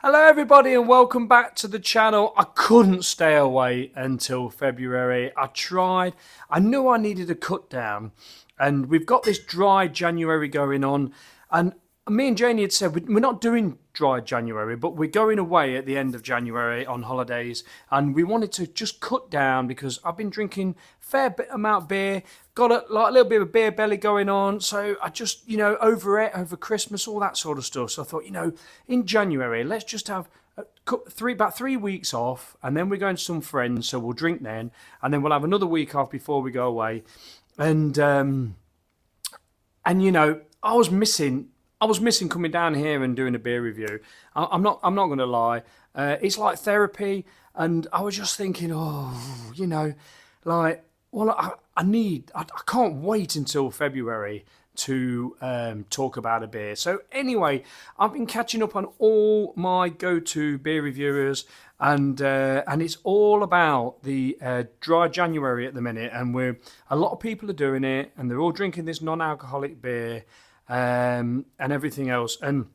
Hello everybody and welcome back to the channel. I couldn't stay away until February. I tried. I knew I needed a cut down and we've got this dry January going on, and me and Janie had said we're not doing dry January, but we're going away at the end of January on holidays, and we wanted to just cut down because I've been drinking fair bit amount of beer, got a little bit of a beer belly going on, so I just overate over Christmas, all that sort of stuff. So I thought, in January let's just have about 3 weeks off, and then we're going to some friends, so we'll drink then, and then we'll have another week off before we go away. And I was missing coming down here and doing a beer review. I'm not going to lie. It's like therapy, and I was just thinking, I can't wait until February to talk about a beer. So anyway, I've been catching up on all my go-to beer reviewers, and it's all about the dry January at the minute, and a lot of people are doing it, and they're all drinking this non-alcoholic beer. And everything else, and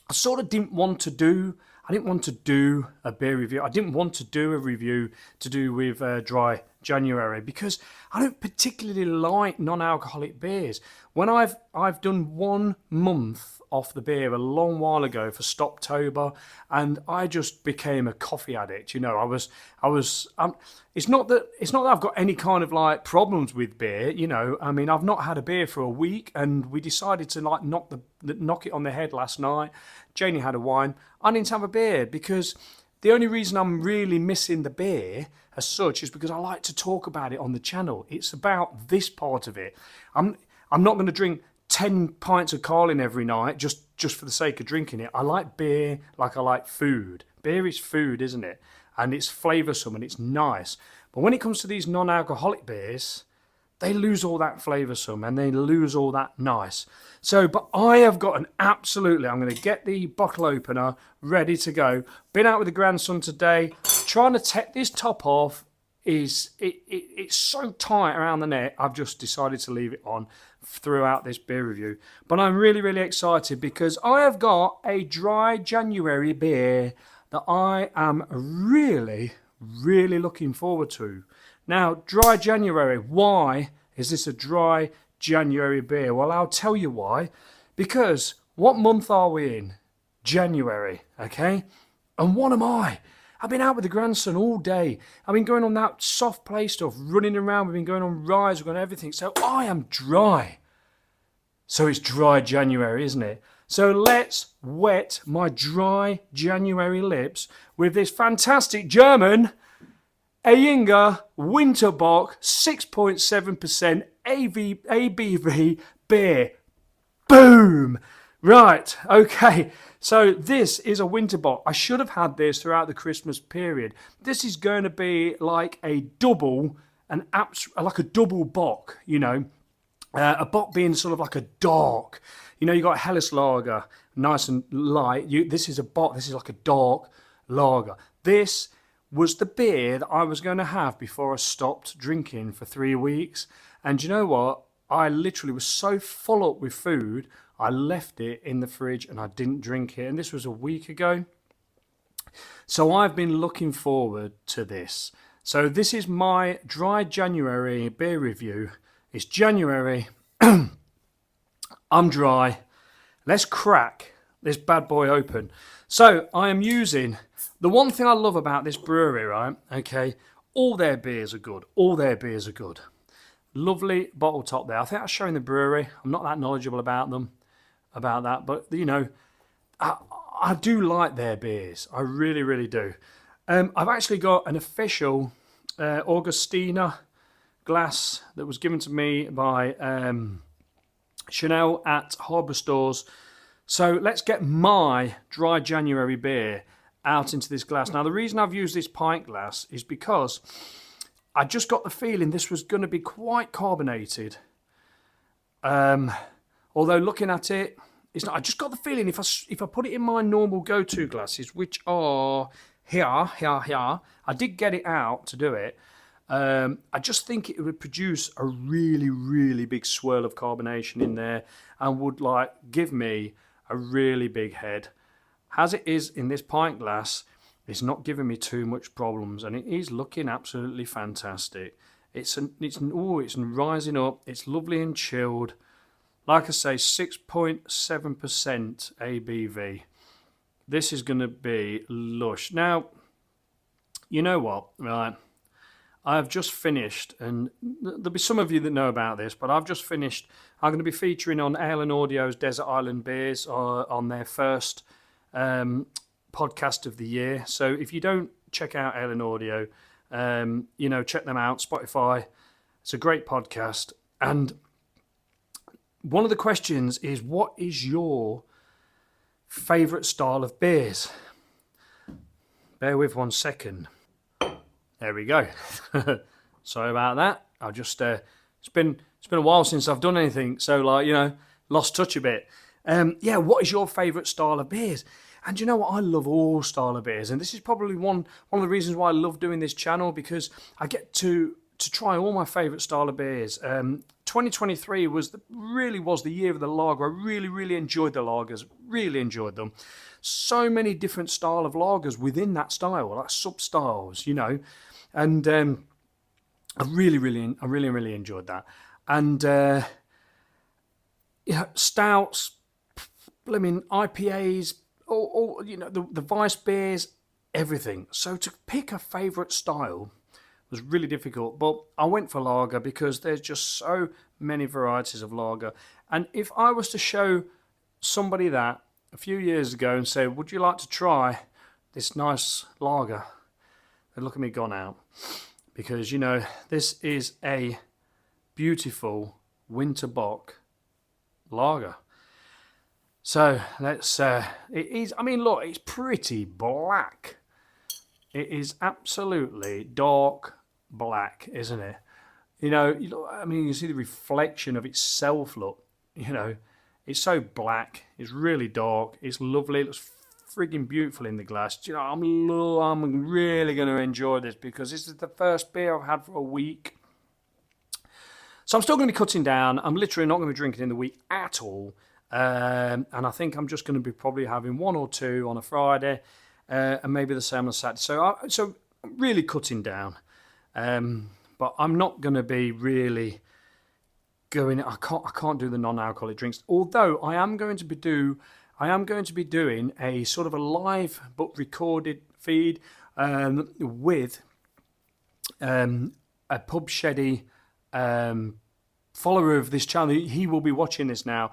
I sort of didn't want to do a beer review. I didn't want to do a review to do with dry January because I don't particularly like non-alcoholic beers. When I've done 1 month off the beer a long while ago for Stoptober, and I just became a coffee addict. It's not that I've got any kind of like problems with beer. I mean, I've not had a beer for a week, and we decided to like knock it on the head last night. Janie had a wine. I didn't have a beer because the only reason I'm really missing the beer as such is because I like to talk about it on the channel. It's about this part of it. I'm not going to drink 10 pints of Carling every night just for the sake of drinking it. I like beer like I like food. Beer is food, isn't it? And it's flavoursome and it's nice. But when it comes to these non-alcoholic beers, they lose all that flavoursome and they lose all that nice. So, but I have got I'm going to get the bottle opener ready to go. Been out with the grandson today, trying to take this top off. It's so tight around the neck, I've just decided to leave it on throughout this beer review. But I'm really, really excited because I have got a dry January beer that I am really, really looking forward to. Now, dry January, why is this a dry January beer? Well, I'll tell you why. Because what month are we in? January, okay? And what am I? I've been out with the grandson all day. I've been going on that soft play stuff, running around. We've been going on rides, we've gone on everything. So I am dry. So it's dry January, isn't it? So let's wet my dry January lips with this fantastic German Ayinger Winter Bock 6.7% ABV beer. Boom! Right, okay. So this is a Winter Bock. I should have had this throughout the Christmas period. This is going to be like a double, like a double Bock, a Bock being sort of like a dark. You got a Helles lager, nice and light. This is a Bock. This is like a dark lager. This was the beer that I was going to have before I stopped drinking for 3 weeks. And you know what? I literally was so full up with food, I left it in the fridge and I didn't drink it. And this was a week ago. So I've been looking forward to this. So this is my dry January beer review. It's January. I'm dry. Let's crack this bad boy open. So I am using the one thing I love about this brewery, right? Okay, all their beers are good. All their beers are good. Lovely bottle top there. I think I'll show in the brewery. I'm not that knowledgeable about that, but I do like their beers. I really, really do. I've actually got an official Augustina glass that was given to me by Chanel at Harbour Stores. So let's get my dry January beer out into this glass. Now, the reason I've used this pint glass is because I just got the feeling this was going to be quite carbonated. Although looking at it, it's not. I just got the feeling if I put it in my normal go-to glasses, which are here, I did get it out to do it. I just think it would produce a really, really big swirl of carbonation in there and would like give me a really big head. as it is in this pint glass, it's not giving me too much problems, and it is looking absolutely fantastic. It's rising up. It's lovely and chilled. Like I say, 6.7% ABV. This is going to be lush. Now, you know what, right? I have just finished, and there'll be some of you that know about this, but I've just finished. I'm going to be featuring on Ale and Audio's Desert Island Beers on their first podcast of the year. So if you don't check out Ale and Audio, check them out. Spotify. It's a great podcast. And one of the questions is, what is your favourite style of beers? Bear with 1 second. There we go. Sorry about that. I just it's been a while since I've done anything, so lost touch a bit. What is your favourite style of beers? And you know what? I love all style of beers, and this is probably one of the reasons why I love doing this channel, because I get to try all my favourite style of beers. 2023 was the year of the lager. I really enjoyed the lagers. Really enjoyed them. So many different style of lagers within that style, like sub styles, and I really enjoyed that. And stouts, IPAs, all the Vice beers, everything. So to pick a favourite style was really difficult, but I went for lager because there's just so many varieties of lager. And if I was to show somebody that a few years ago and say, would you like to try this nice lager, they'd look at me gone out, because this is a beautiful Winter Bock lager. So let's it is, look, it's pretty black. It is absolutely dark black, isn't it? You see the reflection of itself. Look, it's so black. It's really dark. It's lovely. It looks frigging beautiful in the glass. I'm really going to enjoy this, because this is the first beer I've had for a week. So I'm still going to be cutting down. I'm literally not going to be drinking in the week at all. And I think I'm just going to be probably having 1 or 2 on a Friday. And maybe the same on Saturday. So I'm really cutting down. But I'm not going to be really going. I can't do the non-alcoholic drinks. Although I am going to be doing a sort of a live but recorded feed with a pub sheddy follower of this channel. He will be watching this now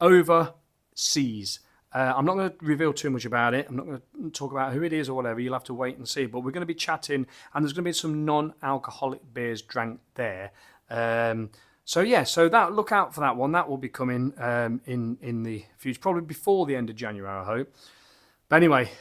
overseas. I'm not going to reveal too much about it. I'm not going to talk about who it is or whatever. You'll have to wait and see. But we're going to be chatting, and there's going to be some non-alcoholic beers drank there. So that, look out for that one. That will be coming in the future, probably before the end of January, I hope. But anyway,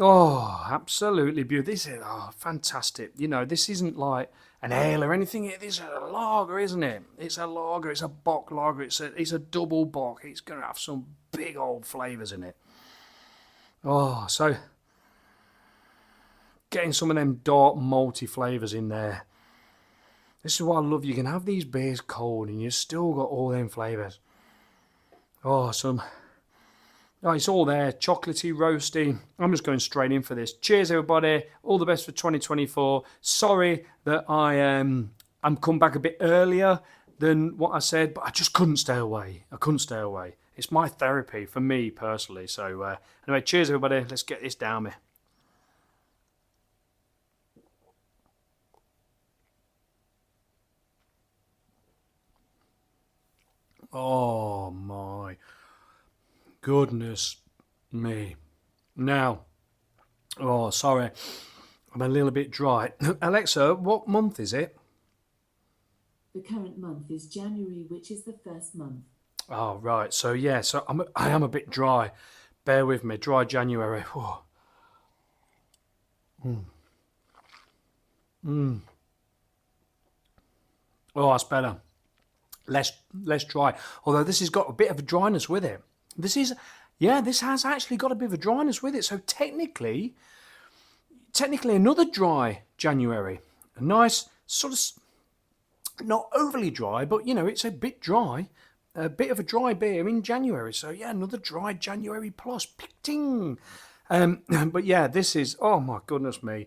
absolutely beautiful. This is fantastic. This isn't like an ale or anything. It is a lager, isn't it? It's a lager. It's a Bock lager. It's a double Bock. It's going to have some big old flavours in it. So getting some of them dark malty flavours in there. This is what I love. You can have these beers cold and you've still got all them flavours. It's all there. Chocolatey, roasty. I'm just going straight in for this. Cheers, everybody. All the best for 2024. Sorry that I'm come back a bit earlier than what I said, but I just couldn't stay away. It's my therapy for me personally. So anyway, cheers, everybody. Let's get this down me. Oh my goodness me. Now, sorry, I'm a little bit dry. Alexa, what month is it? The current month is January, which is the first month. Oh, right. So I am a bit dry. Bear with me. Dry January. Oh, that's better. Less dry. Although this has got a bit of a dryness with it. This has actually got a bit of a dryness with it. So technically another dry January. A nice sort of, not overly dry, but it's a bit dry. a bit of a dry beer in January. So yeah, another dry January plus. Ting. But yeah, this is, oh my goodness me.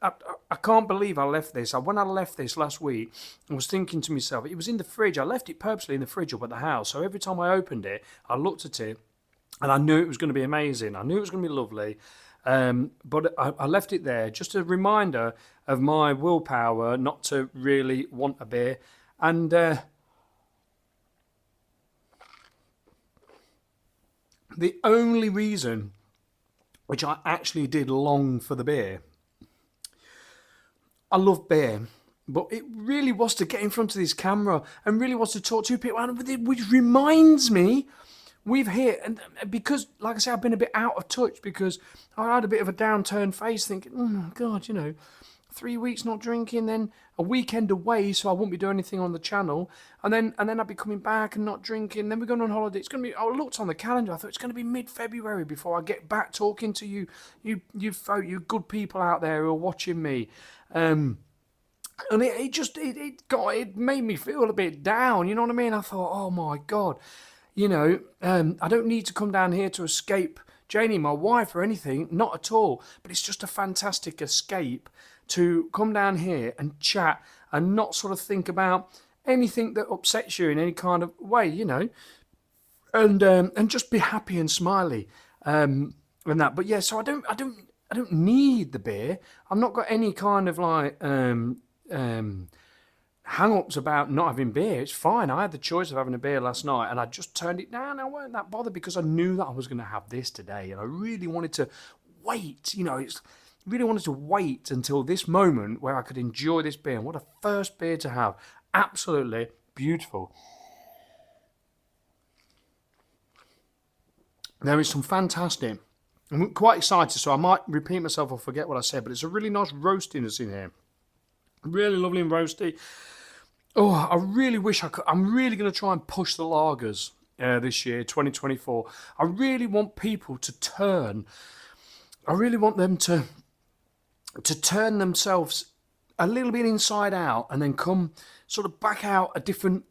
I can't believe I left this. When I left this last week, I was thinking to myself, it was in the fridge. I left it purposely in the fridge up at the house. So every time I opened it, I looked at it and I knew it was going to be amazing. I knew it was going to be lovely. But I left it there, just a reminder of my willpower not to really want a beer. And the only reason which I actually did long for the beer, I love beer, but it really was to get in front of this camera and really was to talk to people, which reminds me, we've hit, and because, like I say, I've been a bit out of touch because I had a bit of a downturned face thinking, oh my God, 3 weeks not drinking, then a weekend away, so I won't be doing anything on the channel, and then I'll be coming back and not drinking. Then we're going on holiday. It's going to be. I looked on the calendar. I thought it's going to be mid-February before I get back talking to you good people out there who are watching me. And it made me feel a bit down. You know what I mean? I thought, oh my God, I don't need to come down here to escape Janie, my wife, or anything. Not at all. But it's just a fantastic escape to come down here and chat and not sort of think about anything that upsets you in any kind of way, and just be happy and smiley, and that. But yeah, so I don't need the beer. I've not got any kind of like hang-ups about not having beer. It's fine. I had the choice of having a beer last night and I just turned it down. I weren't that bothered because I knew that I was going to have this today, and I really wanted to wait. Really wanted to wait until this moment where I could enjoy this beer. And what a first beer to have. Absolutely beautiful. There is some fantastic. I'm quite excited, so I might repeat myself or forget what I said, but it's a really nice roastiness in here. Really lovely and roasty. Oh, I really wish I could. I'm really going to try and push the lagers this year, 2024. I really want people to turn. I really want them to turn themselves a little bit inside out and then come sort of back out a different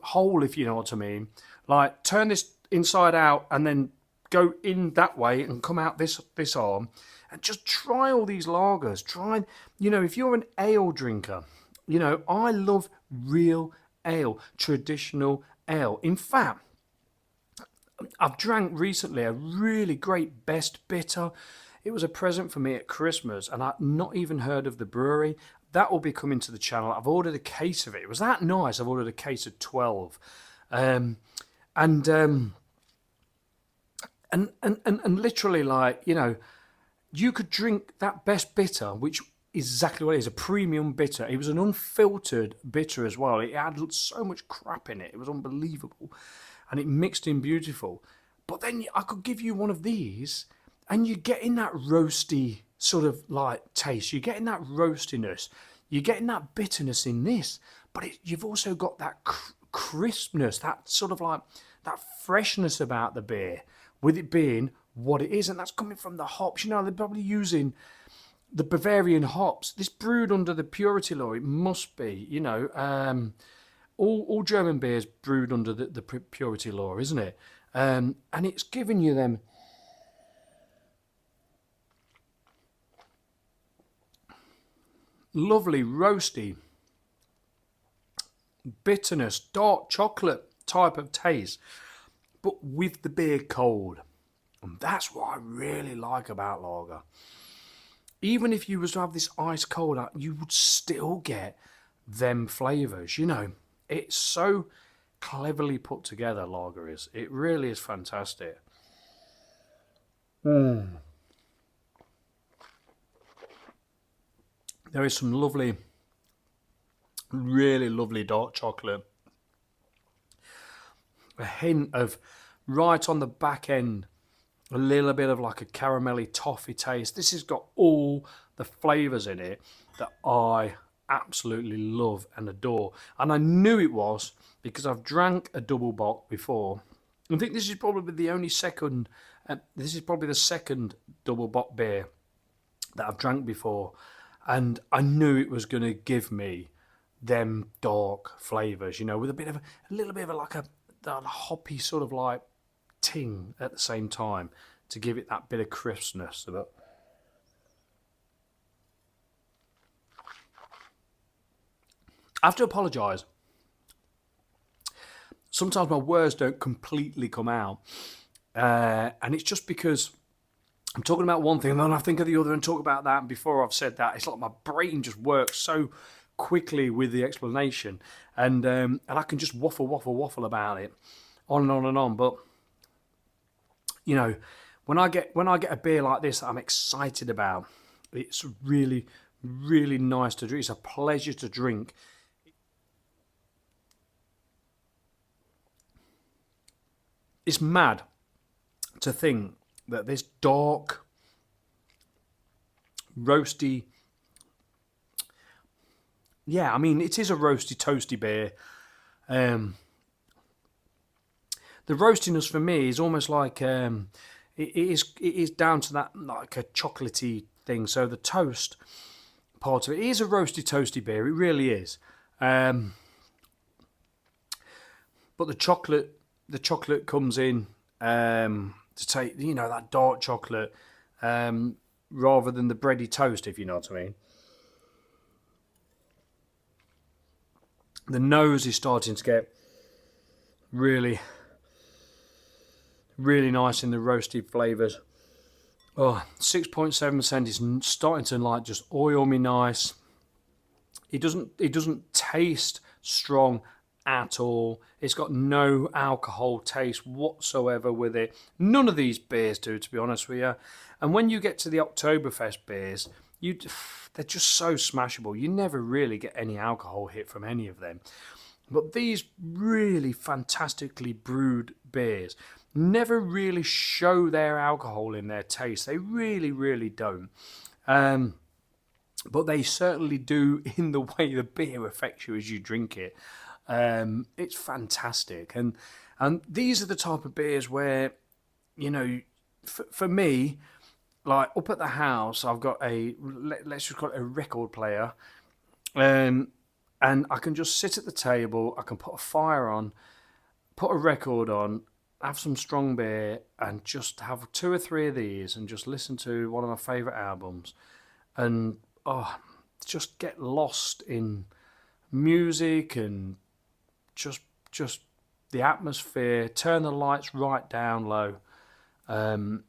hole, if you know what I mean. Like turn this inside out and then go in that way and come out this arm, and just try all these lagers. Try, if you're an ale drinker, I love real ale, traditional ale. In fact, I've drank recently a really great best bitter. It was a present for me at Christmas, and I'd not even heard of the brewery. That will be coming to the channel. I've ordered a case of it. It was that nice. I've ordered a case of 12. And literally, like, you could drink that best bitter, which is exactly what it is, a premium bitter. It was an unfiltered bitter as well. It had so much crap in it. It was unbelievable. And it mixed in beautiful. But then I could give you one of these, and you're getting that roasty sort of like taste. You're getting that roastiness. You're getting that bitterness in this. But you've also got that crispness, that sort of like that freshness about the beer, with it being what it is. And that's coming from the hops. They're probably using the Bavarian hops. This brewed under the purity law. It must be, all German beers brewed under the purity law, isn't it? And it's giving you them lovely roasty bitterness, dark chocolate type of taste, but with the beer cold. And that's what I really like about lager. Even if you was to have this ice cold, you would still get them flavours. It's so cleverly put together, lager is. It really is fantastic. There is some lovely, really lovely dark chocolate. A hint of, right on the back end, a little bit of like a caramelly toffee taste. This has got all the flavours in it that I absolutely love and adore. And I knew it was because I've drank a double bock before. I think this is probably the second double bock beer that I've drank before. And I knew it was going to give me them dark flavours, with a little bit of like that hoppy sort of like ting at the same time to give it that bit of crispness. But I have to apologise. Sometimes my words don't completely come out. And it's just because I'm talking about one thing and then I think of the other and talk about that. And before I've said that, it's like my brain just works so quickly with the explanation. And I can just waffle about it on and on and on. But, you know, when I get a beer like this that I'm excited about, it's really, really nice to drink. It's a pleasure to drink. It's mad to think that this dark, roasty, yeah, I mean, it is a roasty, toasty beer. The roastiness for me is almost like it is down to that like a chocolatey thing. So the toast part of it is a roasty, toasty beer. It really is. But the chocolate comes in to take, you know, that dark chocolate rather than the bready toast, if you know what I mean. The nose is starting to get really, really nice in the roasted flavours. Oh, 6.7% is starting to like just oil me nice. It doesn't taste strong at all. It's got no alcohol taste whatsoever with it. None of these beers do, to be honest with you. And when you get to the Oktoberfest beers, they're just so smashable. You never really get any alcohol hit from any of them. But these really fantastically brewed beers never really show their alcohol in their taste. They really, really don't. But they certainly do in the way the beer affects you as you drink it. It's fantastic. And these are the type of beers where, you know, for me, like up at the house, I've got let's just call it a record player. And I can just sit at the table, I can put a fire on, put a record on, have some strong beer, and just have 2 or 3 of these and just listen to one of my favourite albums. And, just get lost in music and just the atmosphere, turn the lights right down low. And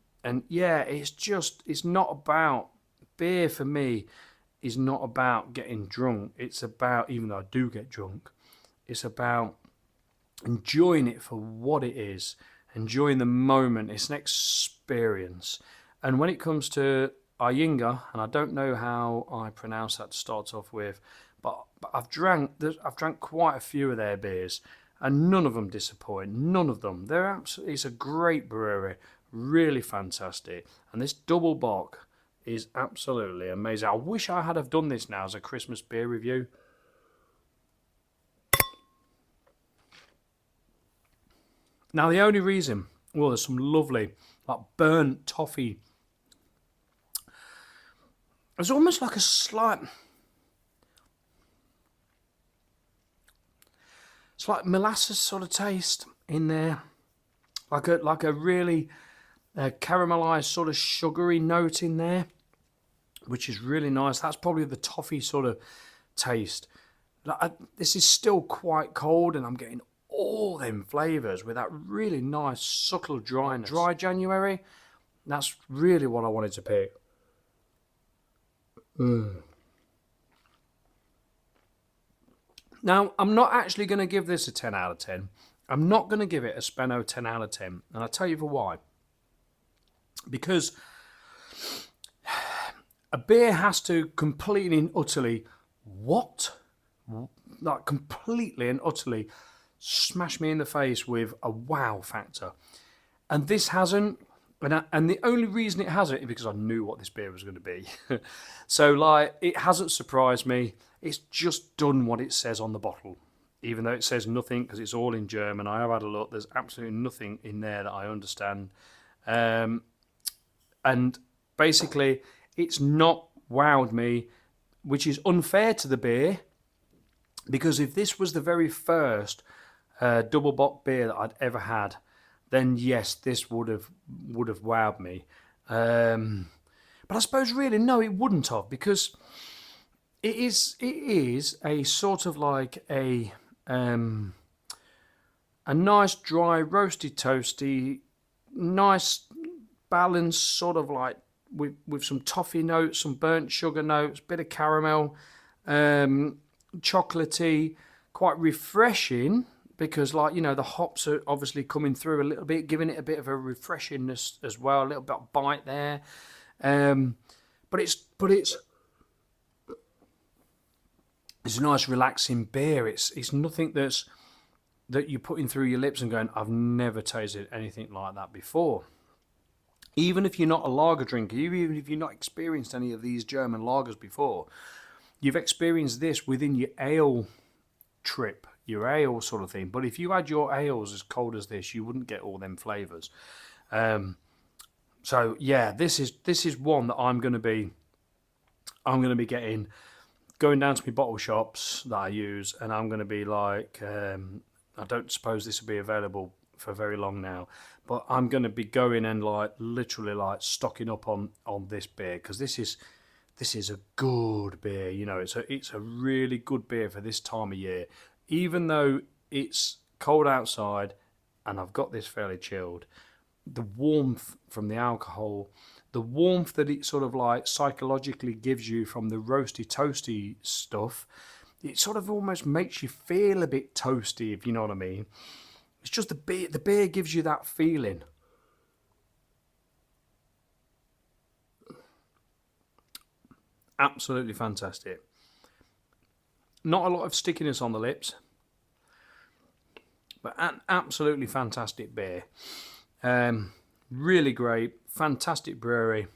yeah, it's not about, beer for me is not about getting drunk. It's about, even though I do get drunk, it's about enjoying it for what it is, enjoying the moment. It's an experience. And when it comes to Ayinger, and I don't know how I pronounce that to start off with, but I've drank quite a few of their beers, and none of them disappoint. None of them. It's a great brewery, really fantastic. And this double bock is absolutely amazing. I wish I had have done this now as a Christmas beer review. Now the only reason, well, there's some lovely like burnt toffee. It's almost like a slight, it's like molasses sort of taste in there, like a really caramelized sort of sugary note in there, which is really nice. That's probably the toffee sort of taste. This is still quite cold, and I'm getting all them flavours with that really nice subtle dryness. Dry January, that's really what I wanted to pick. Now, I'm not actually going to give this a 10 out of 10. I'm not going to give it a Speno 10 out of 10. And I'll tell you for why. Because a beer has to completely and utterly, completely and utterly smash me in the face with a wow factor. And this hasn't. And the only reason it hasn't is because I knew what this beer was going to be. So, like, it hasn't surprised me. It's just done what it says on the bottle. Even though it says nothing, because it's all in German. I have had a look. There's absolutely nothing in there that I understand. And basically, it's not wowed me, which is unfair to the beer. Because if this was the very first double bock beer that I'd ever had, then yes, this would have wowed me. But I suppose really no, it wouldn't have, because it is a sort of like a nice dry roasty toasty, nice balanced sort of like with some toffee notes, some burnt sugar notes, bit of caramel, chocolatey, quite refreshing, because like the hops are obviously coming through a little bit, giving it a bit of a refreshingness as well, a little bit of bite there. But it's a nice relaxing beer. It's nothing that you're putting through your lips and going, I've never tasted anything like that before. Even if you're not a lager drinker, even if you've not experienced any of these German lagers before, you've experienced this within your ale trip, your ale sort of thing. But if you had your ales as cold as this, you wouldn't get all them flavours. So yeah, this is one that I'm going to be getting, going down to my bottle shops that I use, and I'm going to be like, I don't suppose this will be available for very long now, but I'm going to be going and like literally like stocking up on this beer, because this is a good beer. It's a really good beer for this time of year, even though it's cold outside and I've got this fairly chilled. The warmth from the alcohol, the warmth that it sort of like psychologically gives you from the roasty toasty stuff, it sort of almost makes you feel a bit toasty, if you know what I mean. It's just the beer gives you that feeling. Absolutely fantastic. Not a lot of stickiness on the lips, but an absolutely fantastic beer. Really great, fantastic brewery,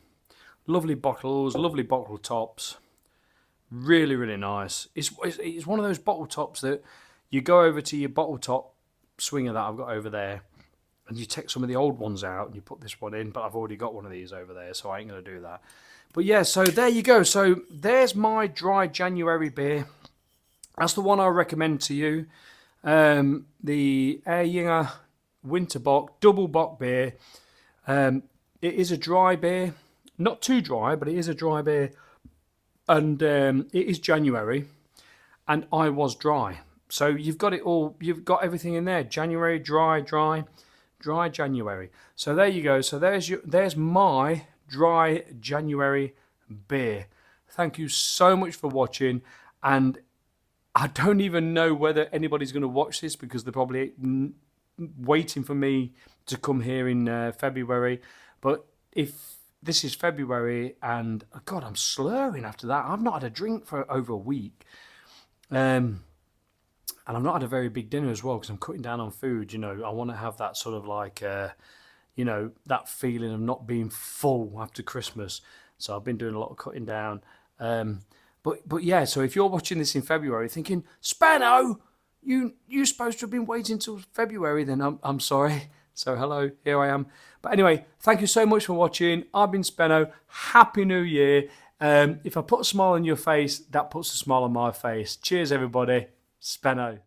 lovely bottles, lovely bottle tops, really, really nice. It's one of those bottle tops that you go over to your bottle top swinger that I've got over there, and you take some of the old ones out and you put this one in, but I've already got one of these over there, so I ain't going to do that. But yeah, so there you go. So there's my dry January beer. That's the one I recommend to you. The Ayinger Winter Bock double bock beer. It is a dry beer, not too dry, but it is a dry beer, and it is January, and I was dry. So you've got it all. You've got everything in there. January, dry January. So there you go. So there's my dry January beer. Thank you so much for watching, and I don't even know whether anybody's going to watch this, because they're probably waiting for me to come here in February. But if this is February, and oh God, I'm slurring after that. I've not had a drink for over a week. And I've not had a very big dinner as well, because I'm cutting down on food. I want to have that sort of like, that feeling of not being full after Christmas. So I've been doing a lot of cutting down. But yeah, so if you're watching this in February thinking, Speno, you're supposed to have been waiting till February, then I'm sorry. So hello, here I am. But anyway, thank you so much for watching. I've been Speno. Happy New Year. If I put a smile on your face, that puts a smile on my face. Cheers, everybody. Speno.